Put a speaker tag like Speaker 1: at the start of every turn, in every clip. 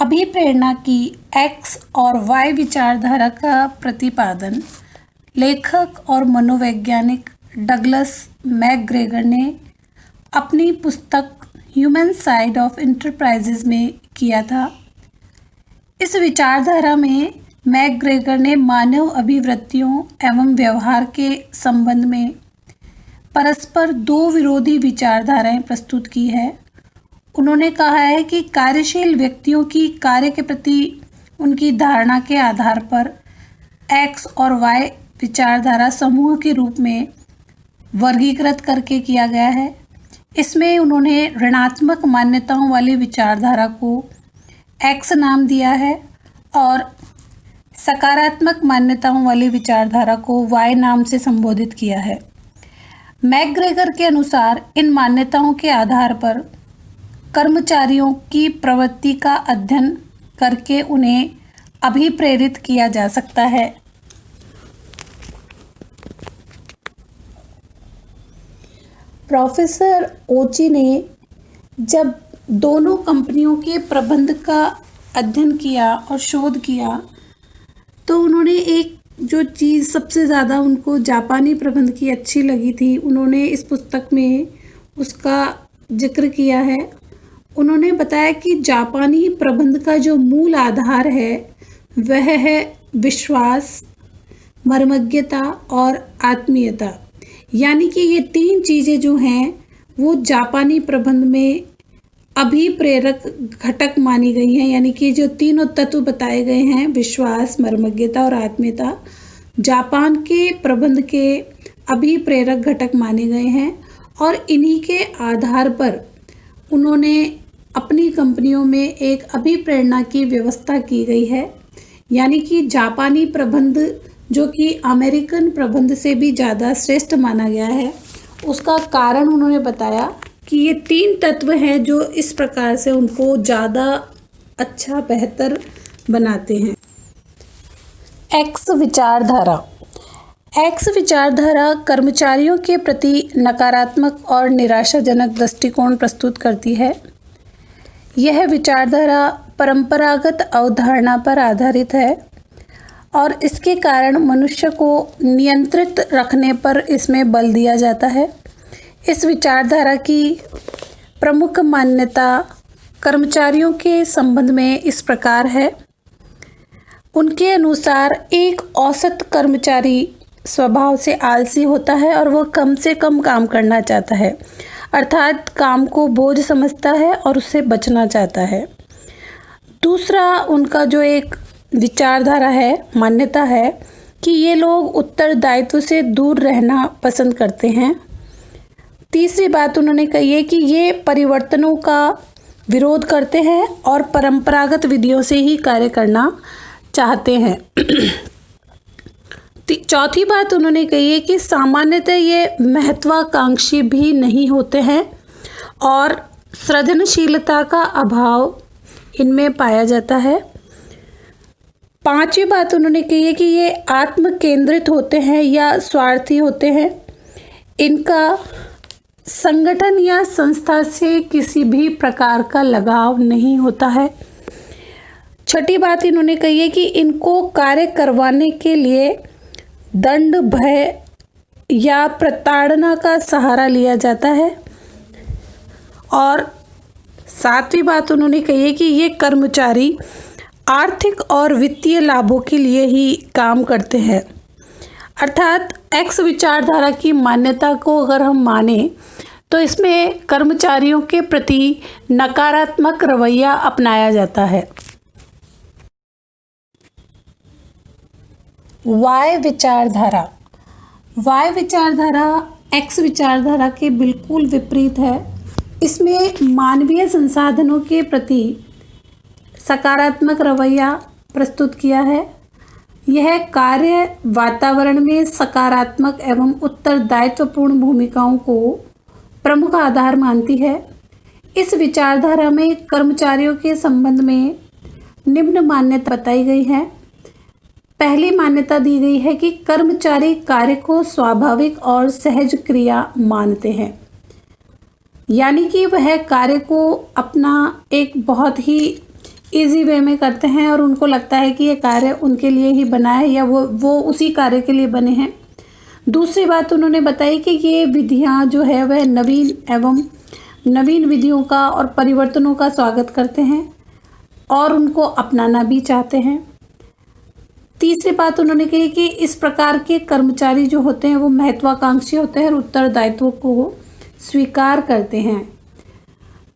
Speaker 1: अभिप्रेरणा की एक्स और वाई विचारधारा का प्रतिपादन लेखक और मनोवैज्ञानिक डगलस मैकग्रेगर ने अपनी पुस्तक ह्यूमन साइड ऑफ एंटरप्राइजेज में किया था। इस विचारधारा में मैकग्रेगर ने मानव अभिवृत्तियों एवं व्यवहार के संबंध में परस्पर दो विरोधी विचारधाराएं प्रस्तुत की है। उन्होंने कहा है कि कार्यशील व्यक्तियों की कार्य के प्रति उनकी धारणा के आधार पर एक्स और वाई विचारधारा समूह के रूप में वर्गीकृत करके किया गया है। इसमें उन्होंने ऋणात्मक मान्यताओं वाली विचारधारा को एक्स नाम दिया है और सकारात्मक मान्यताओं वाली विचारधारा को वाई नाम से संबोधित किया है। मैकग्रेगर के अनुसार इन मान्यताओं के आधार पर कर्मचारियों की प्रवृत्ति का अध्ययन करके उन्हें अभिप्रेरित किया जा सकता है। प्रोफेसर ओची ने जब दोनों कंपनियों के प्रबंध का अध्ययन किया और शोध किया तो उन्होंने एक जो चीज़ सबसे ज़्यादा उनको जापानी प्रबंध की अच्छी लगी थी, उन्होंने इस पुस्तक में उसका जिक्र किया है। उन्होंने बताया कि जापानी प्रबंध का जो मूल आधार है वह है विश्वास, मर्मज्ञता और आत्मीयता। यानी कि ये तीन चीज़ें जो हैं वो जापानी प्रबंध में अभिप्रेरक घटक मानी गई हैं। यानी कि जो तीनों तत्व बताए गए हैं, विश्वास, मर्मज्ञता और आत्मीयता, जापान के प्रबंध के अभिप्रेरक घटक माने गए हैं और इन्हीं के आधार पर उन्होंने अपनी कंपनियों में एक अभिप्रेरणा की व्यवस्था की गई है। यानी कि जापानी प्रबंध जो कि अमेरिकन प्रबंध से भी ज़्यादा श्रेष्ठ माना गया है, उसका कारण उन्होंने बताया कि ये तीन तत्व हैं जो इस प्रकार से उनको ज़्यादा अच्छा, बेहतर बनाते हैं। एक्स विचारधारा। एक्स विचारधारा कर्मचारियों के प्रति नकारात्मक और निराशाजनक दृष्टिकोण प्रस्तुत करती है। यह विचारधारा परंपरागत अवधारणा पर आधारित है और इसके कारण मनुष्य को नियंत्रित रखने पर इसमें बल दिया जाता है। इस विचारधारा की प्रमुख मान्यता कर्मचारियों के संबंध में इस प्रकार है। उनके अनुसार एक औसत कर्मचारी स्वभाव से आलसी होता है और वह कम से कम काम करना चाहता है, अर्थात काम को बोझ समझता है और उससे बचना चाहता है। दूसरा उनका जो एक विचारधारा है, मान्यता है कि ये लोग उत्तरदायित्व से दूर रहना पसंद करते हैं। तीसरी बात उन्होंने कही है कि ये परिवर्तनों का विरोध करते हैं और परंपरागत विधियों से ही कार्य करना चाहते हैं। चौथी बात उन्होंने कही है कि सामान्यतः ये महत्वाकांक्षी भी नहीं होते हैं और सृजनशीलता का अभाव इनमें पाया जाता है। पांचवी बात उन्होंने कही है कि ये आत्म केंद्रित होते हैं या स्वार्थी होते हैं। इनका संगठन या संस्था से किसी भी प्रकार का लगाव नहीं होता है। छठी बात इन्होंने कही है कि इनको कार्य करवाने के लिए दंड, भय या प्रताड़ना का सहारा लिया जाता है। और सातवीं बात उन्होंने कही है कि ये कर्मचारी आर्थिक और वित्तीय लाभों के लिए ही काम करते हैं। अर्थात एक्स विचारधारा की मान्यता को अगर हम माने तो इसमें कर्मचारियों के प्रति नकारात्मक रवैया अपनाया जाता है। वाई विचारधारा। वाई विचारधारा एक्स विचारधारा के बिल्कुल विपरीत है। इसमें मानवीय संसाधनों के प्रति सकारात्मक रवैया प्रस्तुत किया है। यह कार्य वातावरण में सकारात्मक एवं उत्तरदायित्वपूर्ण भूमिकाओं को प्रमुख आधार मानती है। इस विचारधारा में कर्मचारियों के संबंध में निम्न मान्यता बताई गई है। पहली मान्यता दी गई है कि कर्मचारी कार्य को स्वाभाविक और सहज क्रिया मानते हैं। यानी कि वह कार्य को अपना एक बहुत ही इजी वे में करते हैं और उनको लगता है कि ये कार्य उनके लिए ही बना है या वो उसी कार्य के लिए बने हैं। दूसरी बात उन्होंने बताई कि ये विधियाँ जो है वह नवीन विधियों का और परिवर्तनों का स्वागत करते हैं और उनको अपनाना भी चाहते हैं। तीसरी बात उन्होंने कही कि इस प्रकार के कर्मचारी जो होते हैं वो महत्वाकांक्षी होते हैं और उत्तरदायित्व को स्वीकार करते हैं।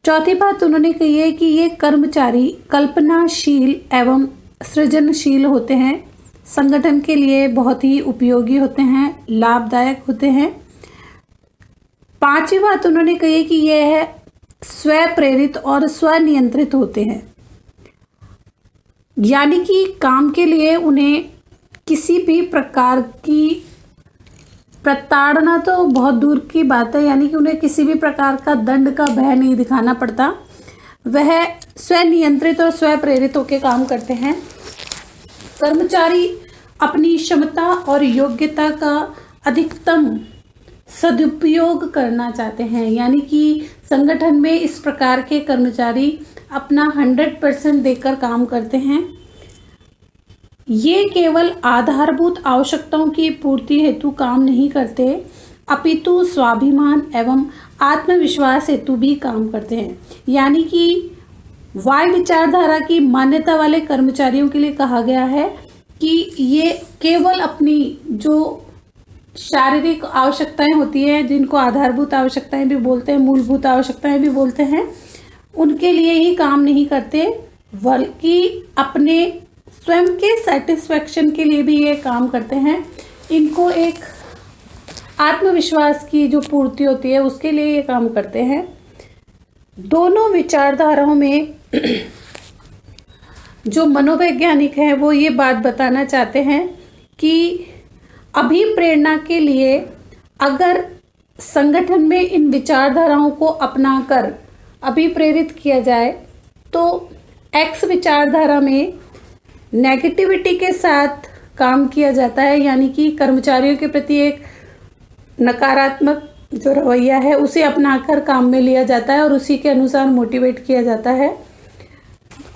Speaker 1: चौथी बात उन्होंने कही है कि ये कर्मचारी कल्पनाशील एवं सृजनशील होते हैं, संगठन के लिए बहुत ही उपयोगी होते हैं, लाभदायक होते हैं। पांचवी बात उन्होंने कही है कि यह है स्व प्रेरित और स्वनियंत्रित होते हैं, यानी कि काम के लिए उन्हें किसी भी प्रकार की प्रताड़ना तो बहुत दूर की बात है, यानी कि उन्हें किसी भी प्रकार का दंड का भय नहीं दिखाना पड़ता। वह स्वनियंत्रित और स्व प्रेरित होकर काम करते हैं। कर्मचारी अपनी क्षमता और योग्यता का अधिकतम सदुपयोग करना चाहते हैं, यानी कि संगठन में इस प्रकार के कर्मचारी अपना 100% देकर काम करते हैं। ये केवल आधारभूत आवश्यकताओं की पूर्ति हेतु काम नहीं करते, अपितु स्वाभिमान एवं आत्मविश्वास हेतु भी काम करते हैं। यानी कि वाई विचारधारा की मान्यता वाले कर्मचारियों के लिए कहा गया है कि ये केवल अपनी जो शारीरिक आवश्यकताएं होती हैं, जिनको आधारभूत आवश्यकताएं भी बोलते हैं, मूलभूत आवश्यकताएं भी बोलते हैं, उनके लिए ही काम नहीं करते, बल्कि अपने स्वयं के सेटिस्फैक्शन के लिए भी ये काम करते हैं। इनको एक आत्मविश्वास की जो पूर्ति होती है उसके लिए ये काम करते हैं। दोनों विचारधाराओं में जो मनोवैज्ञानिक हैं वो ये बात बताना चाहते हैं कि अभिप्रेरणा के लिए अगर संगठन में इन विचारधाराओं को अपनाकर अभिप्रेरित किया जाए तो एक्स विचारधारा में नेगेटिविटी के साथ काम किया जाता है, यानी कि कर्मचारियों के प्रति एक नकारात्मक जो रवैया है उसे अपनाकर काम में लिया जाता है और उसी के अनुसार मोटिवेट किया जाता है।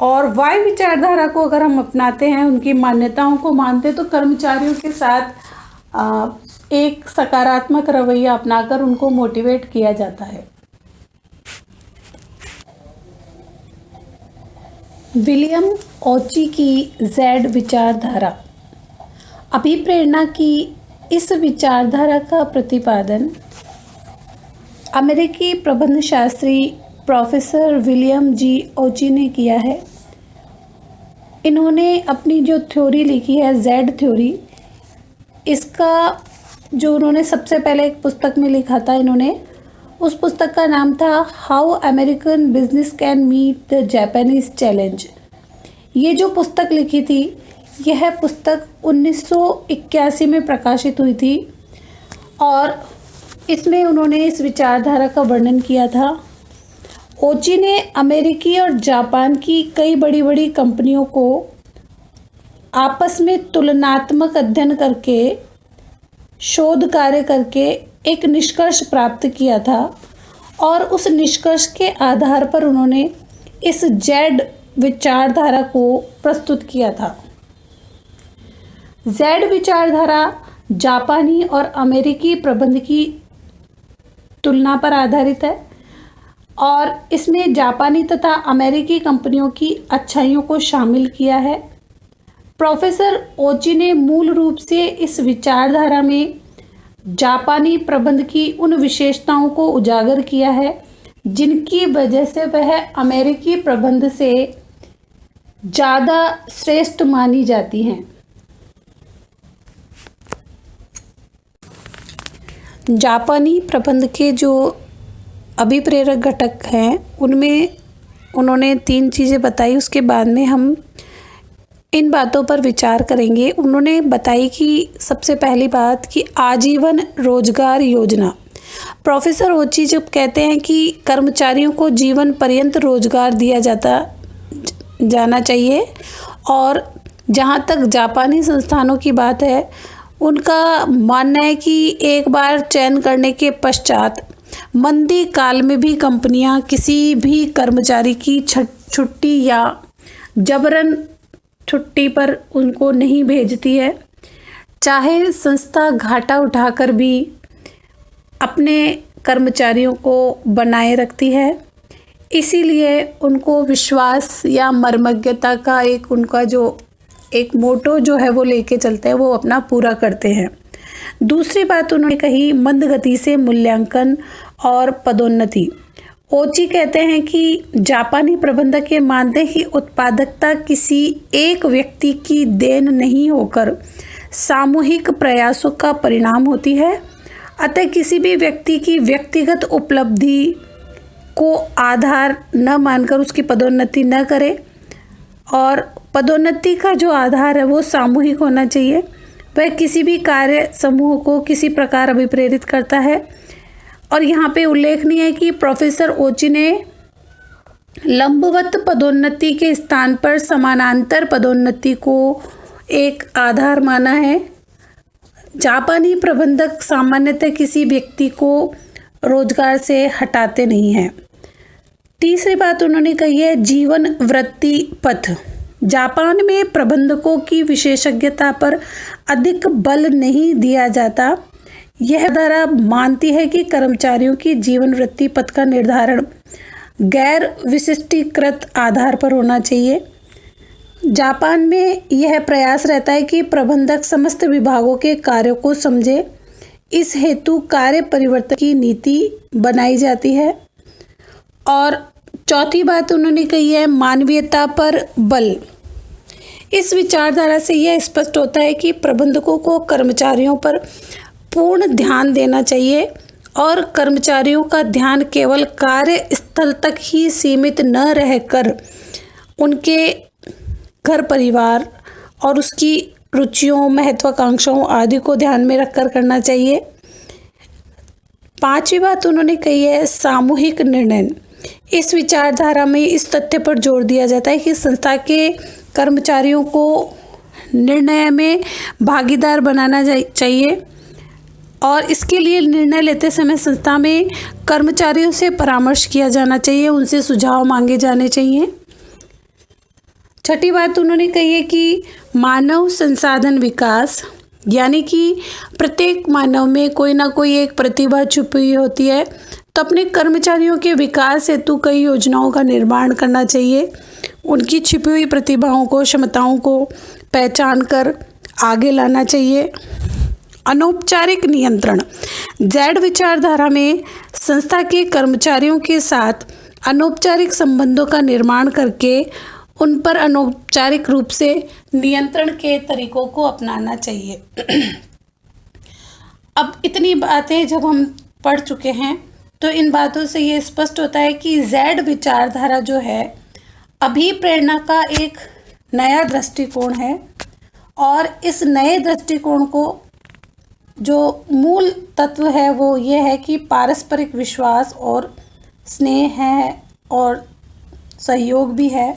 Speaker 1: और वाई विचारधारा को अगर हम अपनाते हैं, उनकी मान्यताओं को मानते हैं, तो कर्मचारियों के साथ एक सकारात्मक रवैया अपनाकर उनको मोटिवेट किया जाता है। विलियम ओची की जेड विचारधारा। अभिप्रेरणा की इस विचारधारा का प्रतिपादन अमेरिकी प्रबंधशास्त्री प्रोफेसर विलियम जी ओची ने किया है। इन्होंने अपनी जो थ्योरी लिखी है जेड थ्योरी, इसका जो उन्होंने सबसे पहले एक पुस्तक में लिखा था, इन्होंने उस पुस्तक का नाम था how American business can meet the Japanese challenge. ये जो पुस्तक लिखी थी, यह पुस्तक 1981 में प्रकाशित हुई थी और इसमें उन्होंने इस विचारधारा का वर्णन किया था। ओची ने अमेरिकी और जापान की कई बड़ी बड़ी कंपनियों को आपस में तुलनात्मक अध्ययन करके, शोध कार्य करके एक निष्कर्ष प्राप्त किया था और उस निष्कर्ष के आधार पर उन्होंने इस जेड विचारधारा को प्रस्तुत किया था। जेड विचारधारा जापानी और अमेरिकी प्रबंध की तुलना पर आधारित है और इसमें जापानी तथा अमेरिकी कंपनियों की अच्छाइयों को शामिल किया है। प्रोफेसर ओची ने मूल रूप से इस विचारधारा में जापानी प्रबंध की उन विशेषताओं को उजागर किया है जिनकी वजह से वह अमेरिकी प्रबंध से ज़्यादा श्रेष्ठ मानी जाती हैं। जापानी प्रबंध के जो अभिप्रेरक घटक हैं उनमें उन्होंने 3 चीज़ें बताई, उसके बाद में हम इन बातों पर विचार करेंगे। उन्होंने बताई कि सबसे पहली बात कि आजीवन रोजगार योजना। प्रोफेसर ओची जब कहते हैं कि कर्मचारियों को जीवन पर्यंत रोजगार दिया जाना चाहिए, और जहाँ तक जापानी संस्थानों की बात है, उनका मानना है कि एक बार चयन करने के पश्चात मंदी काल में भी कंपनियां किसी भी कर्मचारी की छुट्टी या जबरन छुट्टी पर उनको नहीं भेजती है। चाहे संस्था घाटा उठाकर भी अपने कर्मचारियों को बनाए रखती है, इसीलिए उनको विश्वास या मर्मज्ञता का एक उनका जो एक मोटो जो है वो लेके चलते हैं, वो अपना पूरा करते हैं। दूसरी बात उन्होंने कही मंद गति से मूल्यांकन और पदोन्नति। ओची कहते हैं कि जापानी प्रबंधक ये मानते हैं कि उत्पादकता किसी एक व्यक्ति की देन नहीं होकर सामूहिक प्रयासों का परिणाम होती है। अतः किसी भी व्यक्ति की व्यक्तिगत उपलब्धि को आधार न मानकर उसकी पदोन्नति न करे, और पदोन्नति का जो आधार है वो सामूहिक होना चाहिए। वह किसी भी कार्य समूह को किसी प्रकार अभिप्रेरित करता है। और यहाँ पे उल्लेखनीय है कि प्रोफेसर ओची ने लंबवत पदोन्नति के स्थान पर समानांतर पदोन्नति को एक आधार माना है। जापानी प्रबंधक सामान्यतः किसी व्यक्ति को रोजगार से हटाते नहीं हैं। तीसरी बात उन्होंने कही है जीवन वृत्ति पथ। जापान में प्रबंधकों की विशेषज्ञता पर अधिक बल नहीं दिया जाता। यह धारा मानती है कि कर्मचारियों की जीवन वृत्ति पथ का निर्धारण गैर विशिष्टीकृत आधार पर होना चाहिए। जापान में यह प्रयास रहता है कि प्रबंधक समस्त विभागों के कार्यों को समझे। इस हेतु कार्य परिवर्तन की नीति बनाई जाती है। और चौथी बात उन्होंने कही है मानवीयता पर बल। इस विचारधारा से यह स्पष्ट होता है कि प्रबंधकों को कर्मचारियों पर पूर्ण ध्यान देना चाहिए और कर्मचारियों का ध्यान केवल कार्य स्थल तक ही सीमित न रहकर उनके घर परिवार और उसकी रुचियों, महत्वाकांक्षाओं आदि को ध्यान में रखकर करना चाहिए। पांचवी बात उन्होंने कही है सामूहिक निर्णय। इस विचारधारा में इस तथ्य पर जोर दिया जाता है कि संस्था के कर्मचारियों को निर्णय में भागीदार बनाना चाहिए और इसके लिए निर्णय लेते समय संस्था में कर्मचारियों से परामर्श किया जाना चाहिए, उनसे सुझाव मांगे जाने चाहिए। छठी बात उन्होंने कही है कि मानव संसाधन विकास, यानी कि प्रत्येक मानव में कोई ना कोई एक प्रतिभा छुपी हुई होती है, तो अपने कर्मचारियों के विकास हेतु कई योजनाओं का निर्माण करना चाहिए। उनकी छिपी हुई प्रतिभाओं को, क्षमताओं को पहचान कर आगे लाना चाहिए। अनौपचारिक नियंत्रण। जेड विचारधारा में संस्था के कर्मचारियों के साथ अनौपचारिक संबंधों का निर्माण करके उन पर अनौपचारिक रूप से नियंत्रण के तरीकों को अपनाना चाहिए। अब इतनी बातें जब हम पढ़ चुके हैं तो इन बातों से ये स्पष्ट होता है कि जेड विचारधारा जो है अभिप्रेरणा का एक नया दृष्टिकोण है और इस नए दृष्टिकोण को जो मूल तत्व है वो ये है कि पारस्परिक विश्वास और स्नेह है और सहयोग भी है।